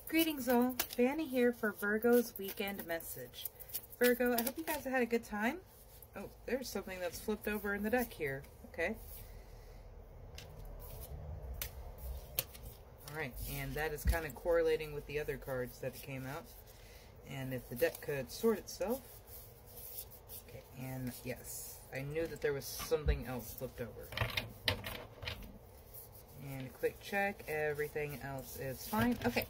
Greetings all, Fanny here for Virgo's weekend message. Virgo, I hope you guys had a good time. Oh, there's something that's flipped over in the deck here. Okay. Alright, and that is kind of correlating with the other cards that came out. And if the deck could sort itself. Okay, and yes, I knew that there was something else flipped over. And a quick check, everything else is fine. Okay.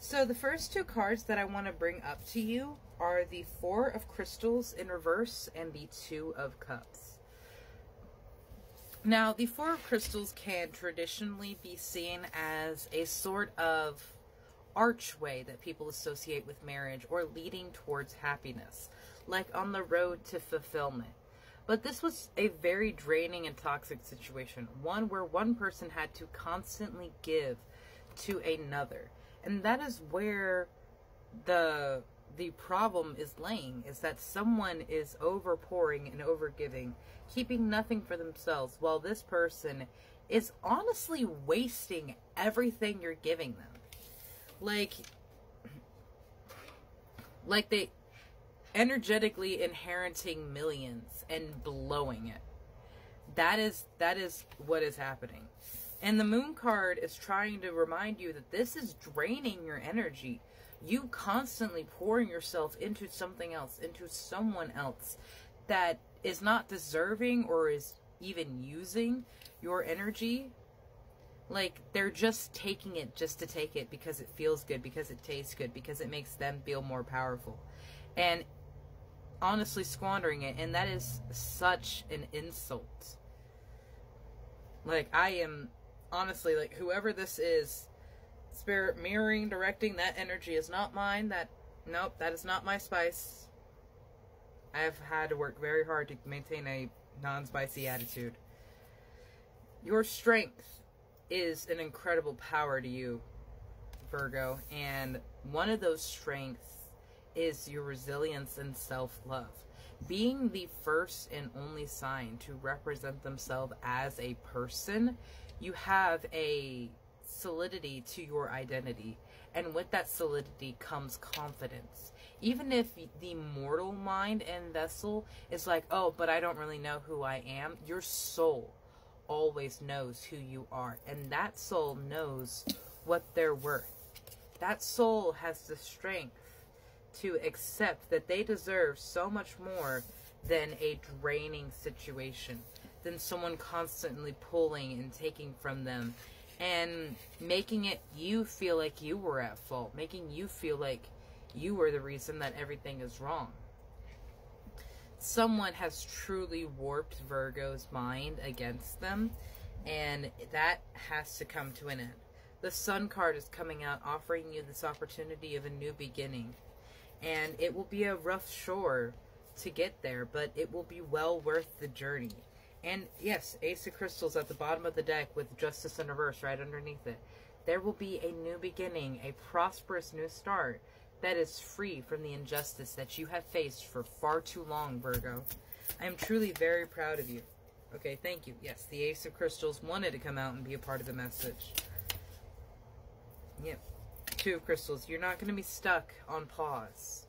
So the first two cards that I want to bring up to you are the Four of Crystals in reverse and the Two of Cups. Now, the Four of Crystals can traditionally be seen as a sort of archway that people associate with marriage or leading towards happiness, like on the road to fulfillment. But this was a very draining and toxic situation, one where one person had to constantly give to another. And that is where the problem is laying, is that someone is overpouring and overgiving, keeping nothing for themselves, while this person is honestly wasting everything you're giving them. Like they energetically inheriting millions and blowing it. That is what is happening. And the Moon card is trying to remind you that this is draining your energy. You constantly pouring yourself into something else, into someone else that is not deserving or is even using your energy. Like, they're just taking it just to take it because it feels good, because it tastes good, because it makes them feel more powerful. And honestly squandering it. And that is such an insult. Like, I am... honestly, like, whoever this is, spirit mirroring, directing, that energy is not mine. Nope, that is not my spice. I have had to work very hard to maintain a non-spicy attitude. Your strength is an incredible power to you, Virgo. And one of those strengths is your resilience and self-love. Being the first and only sign to represent themselves as a person, you have a solidity to your identity. And with that solidity comes confidence. Even if the mortal mind and vessel is like, oh, but I don't really know who I am, your soul always knows who you are. And that soul knows what they're worth. That soul has the strength to accept that they deserve so much more than a draining situation, than someone constantly pulling and taking from them and making it you feel like you were at fault, making you feel like you were the reason that everything is wrong. Someone has truly warped Virgo's mind against them, and that has to come to an end. The Sun card is coming out, offering you this opportunity of a new beginning. And it will be a rough shore to get there, but it will be well worth the journey. And yes, Ace of Crystals at the bottom of the deck with Justice in reverse right underneath it. There will be a new beginning, a prosperous new start that is free from the injustice that you have faced for far too long, Virgo. I am truly very proud of you. Okay, thank you. Yes, the Ace of Crystals wanted to come out and be a part of the message. Yep. Two of Crystals, you're not going to be stuck on pause.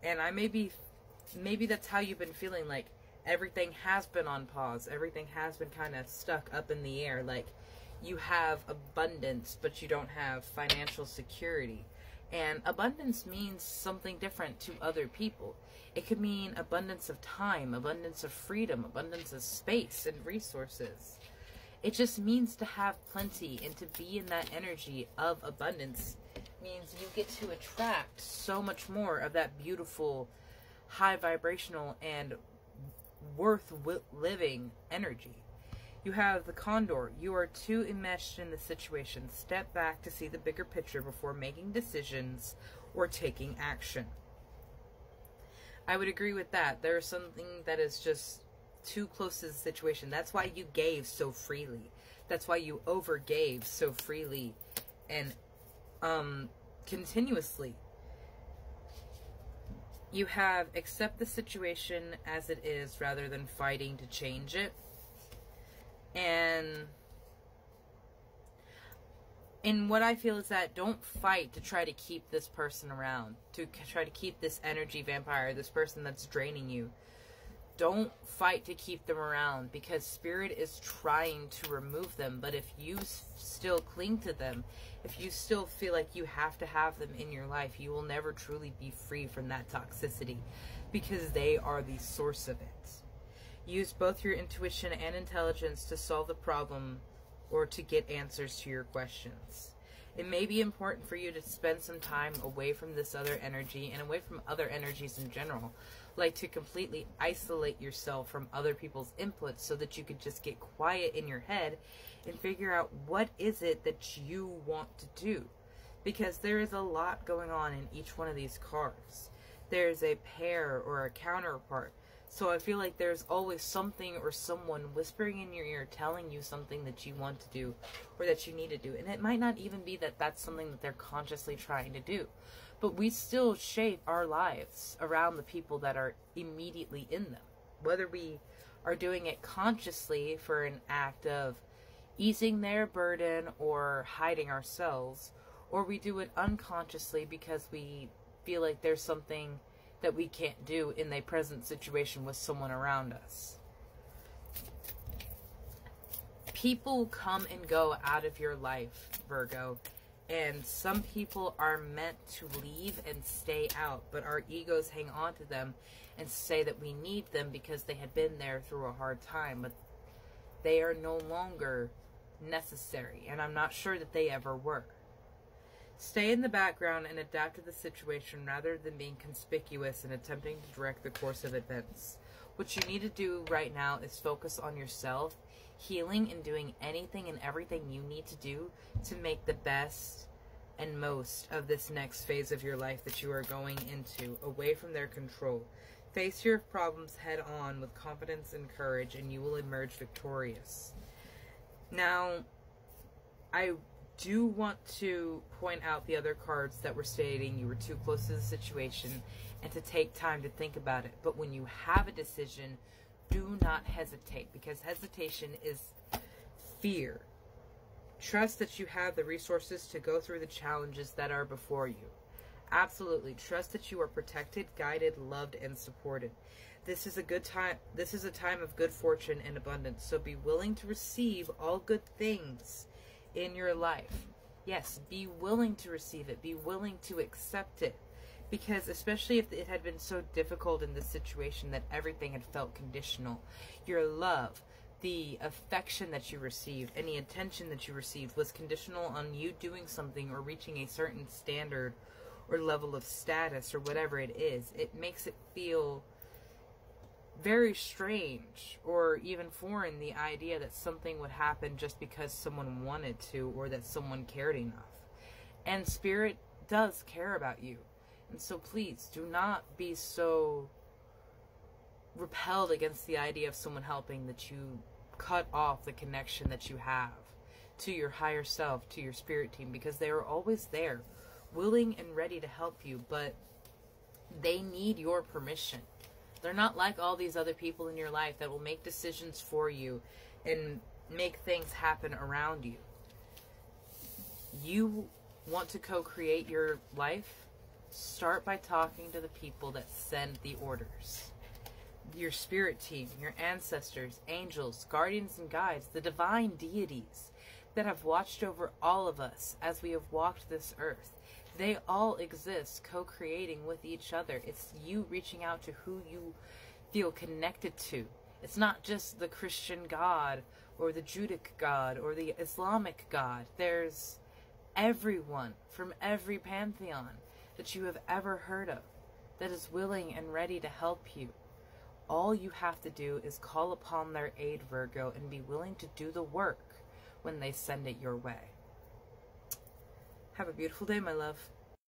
And maybe that's how you've been feeling, like everything has been on pause. Everything has been kind of stuck up in the air. Like you have abundance, but you don't have financial security. And abundance means something different to other people. It could mean abundance of time, abundance of freedom, abundance of space and resources. It just means to have plenty and to be in that energy of abundance means you get to attract so much more of that beautiful, high vibrational and worth living energy. You have the Condor. You are too enmeshed in the situation. Step back to see the bigger picture before making decisions or taking action. I would agree with that. There is something that is just too close to the situation. That's why you gave so freely. That's why you overgave so freely and continuously. You have accept the situation as it is rather than fighting to change it. And And what I feel is that don't fight to try to keep this person around, to try to keep this energy vampire, this person that's draining you. Don't fight to keep them around, because Spirit is trying to remove them. But if you still cling to them, if you still feel like you have to have them in your life, you will never truly be free from that toxicity, because they are the source of it. Use both your intuition and intelligence to solve the problem or to get answers to your questions. It may be important for you to spend some time away from this other energy and away from other energies in general, like to completely isolate yourself from other people's inputs so that you could just get quiet in your head and figure out what is it that you want to do. Because there is a lot going on in each one of these cards. There's a pair or a counterpart. So I feel like there's always something or someone whispering in your ear telling you something that you want to do or that you need to do. And it might not even be that that's something that they're consciously trying to do. But we still shape our lives around the people that are immediately in them. Whether we are doing it consciously for an act of easing their burden or hiding ourselves, or we do it unconsciously because we feel like there's something that we can't do in a present situation with someone around us. People come and go out of your life, Virgo, and some people are meant to leave and stay out, but our egos hang on to them and say that we need them because they had been there through a hard time, but they are no longer necessary, and I'm not sure that they ever were. Stay in the background and adapt to the situation rather than being conspicuous and attempting to direct the course of events. What you need to do right now is focus on yourself, healing, and doing anything and everything you need to do to make the best and most of this next phase of your life that you are going into, away from their control. Face your problems head on with confidence and courage, and you will emerge victorious. Now, I do want to point out the other cards that were stating you were too close to the situation and to take time to think about it. But when you have a decision, do not hesitate, because hesitation is fear. Trust that you have the resources to go through the challenges that are before you. Absolutely. Trust that you are protected, guided, loved, and supported. This is a good time. This is a time of good fortune and abundance. So be willing to receive all good things in your life. Yes, be willing to receive it. Be willing to accept it. Because especially if it had been so difficult in this situation that everything had felt conditional, your love, the affection that you received, any attention that you received was conditional on you doing something or reaching a certain standard or level of status or whatever it is. It makes it feel very strange or even foreign, the idea that something would happen just because someone wanted to or that someone cared enough. And Spirit does care about you. And so please do not be so repelled against the idea of someone helping that you cut off the connection that you have to your higher self, to your spirit team, because they are always there, willing and ready to help you, but they need your permission. They're not like all these other people in your life that will make decisions for you and make things happen around you. You want to co-create your life? Start by talking to the people that send the orders. Your spirit team, your ancestors, angels, guardians and guides, the divine deities that have watched over all of us as we have walked this earth. They all exist, co-creating with each other. It's you reaching out to who you feel connected to. It's not just the Christian God or the Judic God or the Islamic God. There's everyone from every pantheon that you have ever heard of that is willing and ready to help you. All you have to do is call upon their aid, Virgo, and be willing to do the work when they send it your way. Have a beautiful day, my love.